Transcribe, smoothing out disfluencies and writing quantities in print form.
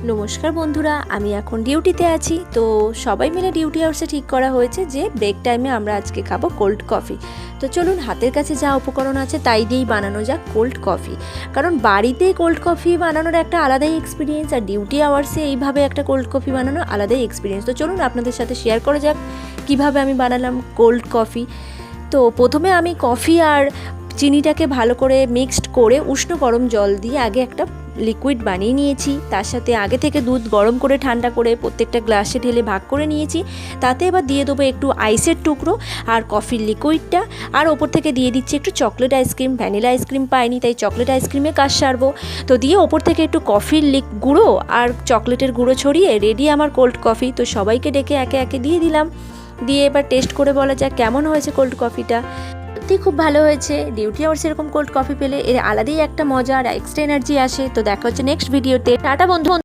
নমস্কার বন্ধুরা, আমি এখন ডিউটিতে আছি। তো সবাই মিলে ডিউটি আওয়ার্সে ঠিক করা হয়েছে যে ব্রেক টাইমে আমরা আজকে খাবো কোল্ড কফি। তো চলুন, হাতের কাছে যা উপকরণ আছে তাই দিয়েই বানানো যাক কোল্ড কফি। কারণ বাড়িতে কোল্ড কফি বানানোর একটা আলাদাই এক্সপিরিয়েন্স, আর ডিউটি আওয়ার্সে এইভাবে একটা কোল্ড কফি বানানোর আলাদাই এক্সপিরিয়েন্স। তো চলুন আপনাদের সাথে শেয়ার করা যাক কিভাবে আমি বানালাম কোল্ড কফি। তো প্রথমে আমি কফি আর চিনিটাকে ভালো করে মিক্সড করে উষ্ণ গরম জল দিয়ে আগে একটা লিকুইড বানিয়ে নিয়েছি। তার সাথে আগে থেকে দুধ গরম করে ঠান্ডা করে প্রত্যেকটা গ্লাসে ঢেলে ভাগ করে নিয়েছি। তাতে এবার দিয়ে দেবো একটু আইসের টুকরো আর কফির লিকুইডটা, আর ওপর থেকে দিয়ে দিচ্ছি একটু চকলেট আইসক্রিম। ভ্যানিলা আইসক্রিম পাইনি, তাই চকলেট আইসক্রিমে কাজ সারবো। তো দিয়ে ওপর থেকে একটু কফির গুঁড়ো আর চকলেটের গুঁড়ো ছড়িয়ে রেডি আমার কোল্ড কফি। তো সবাইকে ডেকে একে একে দিয়ে দিলাম। দিয়ে এবার টেস্ট করে বলা যাক কেমন হয়েছে কোল্ড কফিটা। সত্যি খুব ভালো হয়েছে। ডিউটি আওয়ার্স এরকম কোল্ড কফি পেলে এর আলাদাই একটা মজা আর এক্সট্রা এনার্জি আসে। তো দেখা হচ্ছে নেক্সট ভিডিওতে। টাটা বন্ধু।